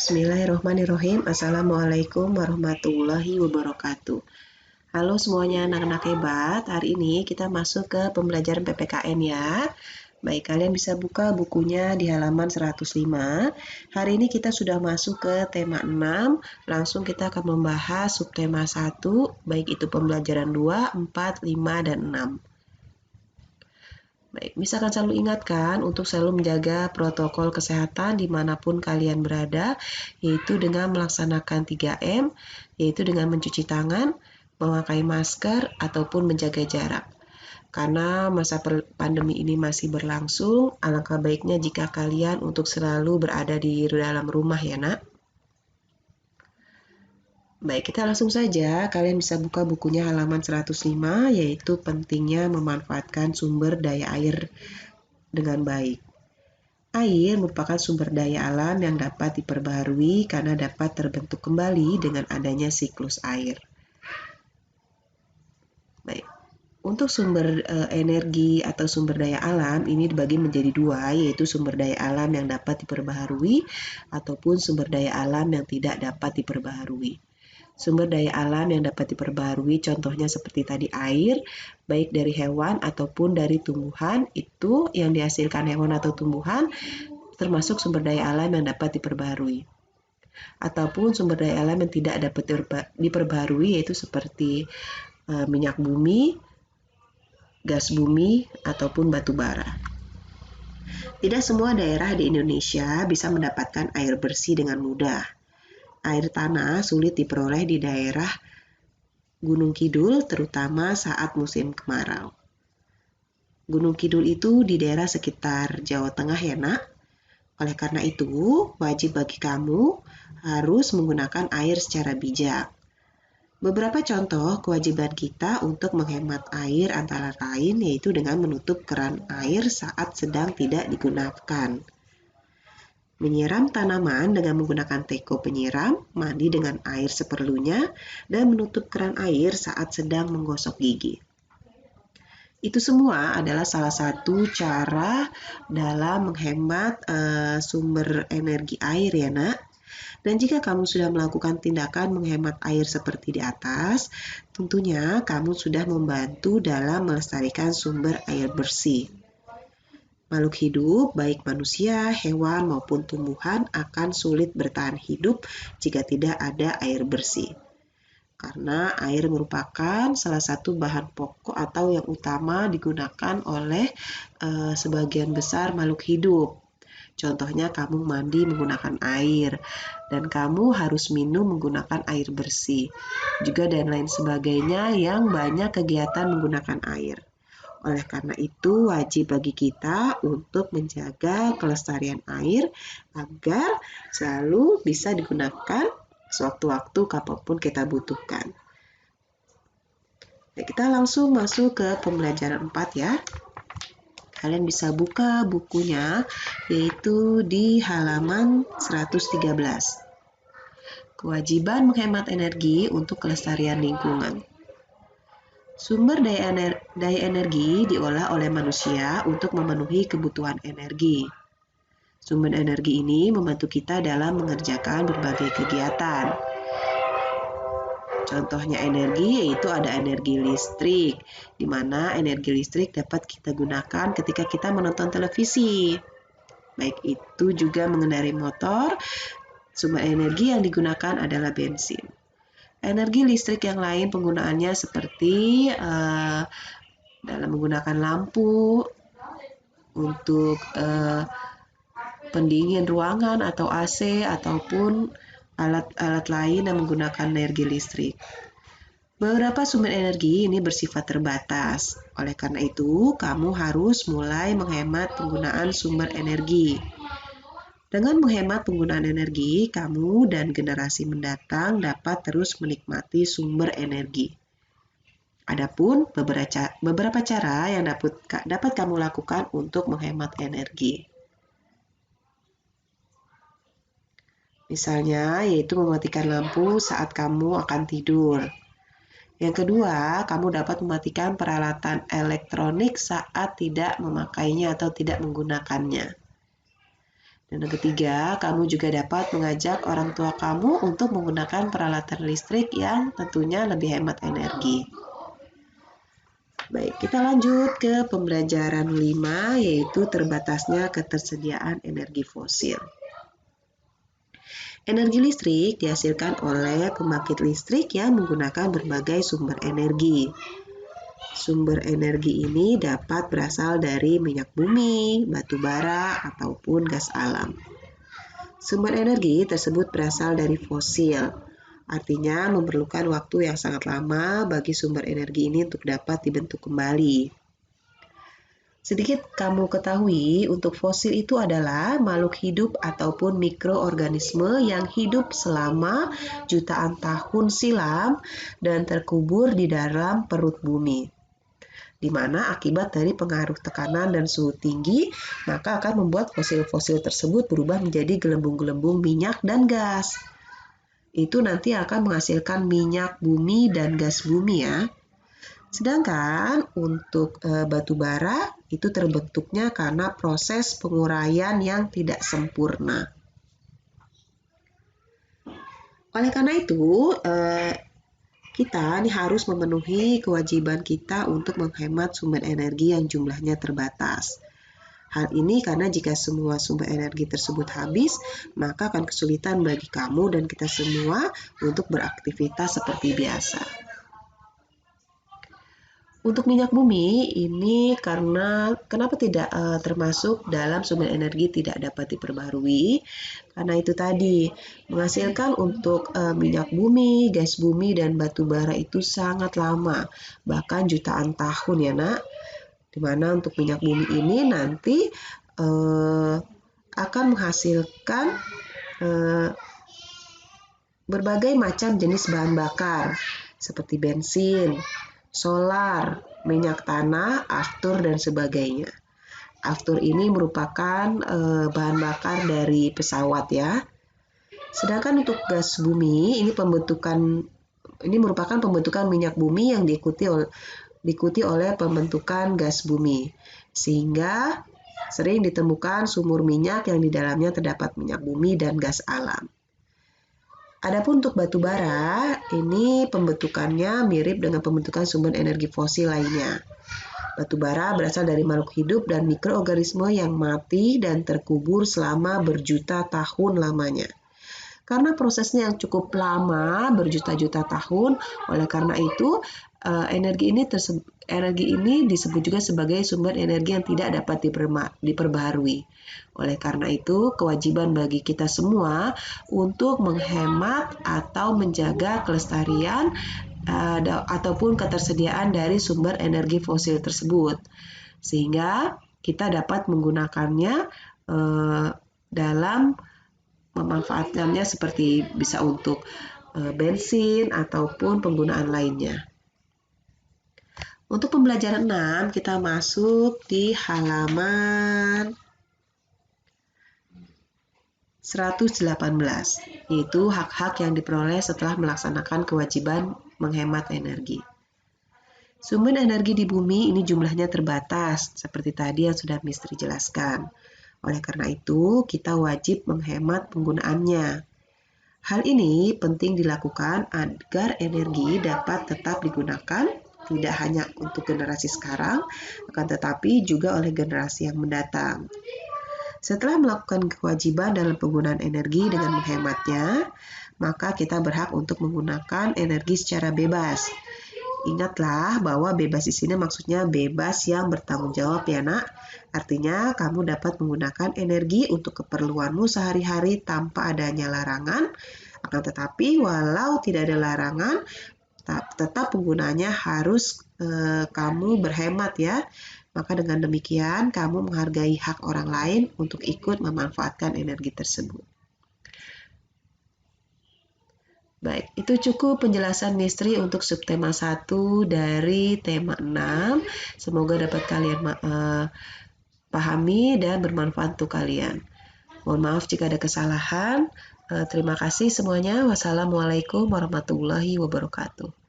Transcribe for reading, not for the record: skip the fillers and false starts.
Bismillahirrahmanirrahim. Assalamualaikum warahmatullahi wabarakatuh. Halo semuanya anak-anak hebat. Hari ini kita masuk ke pembelajaran PPKN ya. Baik, kalian bisa buka bukunya di halaman 105. Hari ini kita sudah masuk ke tema 6. Langsung kita akan membahas subtema 1, baik itu pembelajaran 2, 4, 5, dan 6. Baik, misalkan selalu ingatkan untuk selalu menjaga protokol kesehatan dimanapun kalian berada, yaitu dengan melaksanakan 3M, yaitu dengan mencuci tangan, memakai masker, ataupun menjaga jarak. Karena masa pandemi ini masih berlangsung, alangkah baiknya jika kalian untuk selalu berada di dalam rumah ya nak. Baik, kita langsung saja. Kalian bisa buka bukunya halaman 105, yaitu pentingnya memanfaatkan sumber daya air dengan baik. Air merupakan sumber daya alam yang dapat diperbaharui karena dapat terbentuk kembali dengan adanya siklus air. Baik, untuk sumber energi atau sumber daya alam ini dibagi menjadi dua, yaitu sumber daya alam yang dapat diperbaharui ataupun sumber daya alam yang tidak dapat diperbaharui. Sumber daya alam yang dapat diperbaharui contohnya seperti tadi air, baik dari hewan ataupun dari tumbuhan, itu yang dihasilkan hewan atau tumbuhan termasuk sumber daya alam yang dapat diperbaharui. Ataupun sumber daya alam yang tidak dapat diperbaharui yaitu seperti minyak bumi, gas bumi, ataupun batu bara. Tidak semua daerah di Indonesia bisa mendapatkan air bersih dengan mudah. Air tanah sulit diperoleh di daerah Gunung Kidul, terutama saat musim kemarau. Gunung Kidul itu di daerah sekitar Jawa Tengah ya nak. Oleh karena itu, wajib bagi kamu harus menggunakan air secara bijak. Beberapa contoh kewajiban kita untuk menghemat air antara lain yaitu dengan menutup keran air saat sedang tidak digunakan. Menyiram tanaman dengan menggunakan teko penyiram, mandi dengan air seperlunya, dan menutup keran air saat sedang menggosok gigi. Itu semua adalah salah satu cara dalam menghemat sumber energi air ya nak. Dan jika kamu sudah melakukan tindakan menghemat air seperti di atas, tentunya kamu sudah membantu dalam melestarikan sumber air bersih. Makhluk hidup, baik manusia, hewan, maupun tumbuhan akan sulit bertahan hidup jika tidak ada air bersih. Karena air merupakan salah satu bahan pokok atau yang utama digunakan oleh sebagian besar makhluk hidup. Contohnya kamu mandi menggunakan air dan kamu harus minum menggunakan air bersih. Juga dan lain sebagainya yang banyak kegiatan menggunakan air. Oleh karena itu wajib bagi kita untuk menjaga kelestarian air agar selalu bisa digunakan sewaktu-waktu kapanpun kita butuhkan. Nah, kita langsung masuk ke pembelajaran 4 ya. Kalian bisa buka bukunya yaitu di halaman 113. Kewajiban menghemat energi untuk kelestarian lingkungan. Sumber daya energi diolah oleh manusia untuk memenuhi kebutuhan energi. Sumber energi ini membantu kita dalam mengerjakan berbagai kegiatan. Contohnya energi yaitu ada energi listrik, di mana energi listrik dapat kita gunakan ketika kita menonton televisi. Baik itu juga mengendarai motor, sumber energi yang digunakan adalah bensin. Energi listrik yang lain penggunaannya seperti dalam menggunakan lampu untuk pendingin ruangan atau AC ataupun alat-alat lain yang menggunakan energi listrik. Beberapa sumber energi ini bersifat terbatas. Oleh karena itu, kamu harus mulai menghemat penggunaan sumber energi. Dengan menghemat penggunaan energi, kamu dan generasi mendatang dapat terus menikmati sumber energi. Adapun beberapa cara yang dapat kamu lakukan untuk menghemat energi. Misalnya, yaitu mematikan lampu saat kamu akan tidur. Yang kedua, kamu dapat mematikan peralatan elektronik saat tidak memakainya atau tidak menggunakannya. Dan yang ketiga, kamu juga dapat mengajak orang tua kamu untuk menggunakan peralatan listrik yang tentunya lebih hemat energi. Baik, kita lanjut ke pembelajaran 5, yaitu terbatasnya ketersediaan energi fosil. Energi listrik dihasilkan oleh pembangkit listrik yang menggunakan berbagai sumber energi. Sumber energi ini dapat berasal dari minyak bumi, batu bara, ataupun gas alam. Sumber energi tersebut berasal dari fosil, artinya memerlukan waktu yang sangat lama bagi sumber energi ini untuk dapat dibentuk kembali. Sedikit kamu ketahui, untuk fosil itu adalah makhluk hidup ataupun mikroorganisme yang hidup selama jutaan tahun silam dan terkubur di dalam perut bumi, di mana akibat dari pengaruh tekanan dan suhu tinggi, maka akan membuat fosil-fosil tersebut berubah menjadi gelembung-gelembung minyak dan gas. Itu nanti akan menghasilkan minyak bumi dan gas bumi ya. Sedangkan untuk batu bara itu terbentuknya karena proses penguraian yang tidak sempurna. Oleh karena itu, kita ini harus memenuhi kewajiban kita untuk menghemat sumber energi yang jumlahnya terbatas. Hal ini karena jika semua sumber energi tersebut habis, maka akan kesulitan bagi kamu dan kita semua untuk beraktivitas seperti biasa. Untuk minyak bumi ini kenapa tidak termasuk dalam sumber energi tidak dapat diperbaharui? Karena itu tadi menghasilkan untuk minyak bumi, gas bumi dan batu bara itu sangat lama, bahkan jutaan tahun ya nak. Dimana untuk minyak bumi ini nanti akan menghasilkan berbagai macam jenis bahan bakar seperti bensin, solar, minyak tanah, aftur, dan sebagainya. Aftur ini merupakan bahan bakar dari pesawat ya. Sedangkan untuk gas bumi ini merupakan pembentukan minyak bumi yang diikuti oleh pembentukan gas bumi. Sehingga sering ditemukan sumur minyak yang di dalamnya terdapat minyak bumi dan gas alam. Adapun untuk batu bara, ini pembentukannya mirip dengan pembentukan sumber energi fosil lainnya. Batu bara berasal dari makhluk hidup dan mikroorganisme yang mati dan terkubur selama berjuta tahun lamanya. Karena prosesnya yang cukup lama, berjuta-juta tahun, oleh karena itu energi ini disebut juga sebagai sumber energi yang tidak dapat diperbaharui. Oleh karena itu, kewajiban bagi kita semua untuk menghemat atau menjaga kelestarian ataupun ketersediaan dari sumber energi fosil tersebut, sehingga kita dapat menggunakannya dalam memanfaatkannya seperti bisa untuk bensin ataupun penggunaan lainnya. Untuk pembelajaran 6, kita masuk di halaman 118, yaitu hak-hak yang diperoleh setelah melaksanakan kewajiban menghemat energi. Sumber energi di bumi ini jumlahnya terbatas, seperti tadi yang sudah Misteri jelaskan. Oleh karena itu, kita wajib menghemat penggunaannya. Hal ini penting dilakukan agar energi dapat tetap digunakan, tidak hanya untuk generasi sekarang, akan tetapi juga oleh generasi yang mendatang. Setelah melakukan kewajiban dalam penggunaan energi dengan menghematnya, maka kita berhak untuk menggunakan energi secara bebas. Ingatlah bahwa bebas di sini maksudnya bebas yang bertanggung jawab ya nak. Artinya kamu dapat menggunakan energi untuk keperluanmu sehari-hari tanpa adanya larangan. Akan tetapi walau tidak ada larangan, tetap penggunanya harus kamu berhemat ya. Maka dengan demikian kamu menghargai hak orang lain untuk ikut memanfaatkan energi tersebut. Baik, itu cukup penjelasan Misteri untuk subtema 1 dari tema 6. Semoga dapat kalian pahami dan bermanfaat untuk kalian. Mohon maaf jika ada kesalahan. Terima kasih semuanya. Wassalamualaikum warahmatullahi wabarakatuh.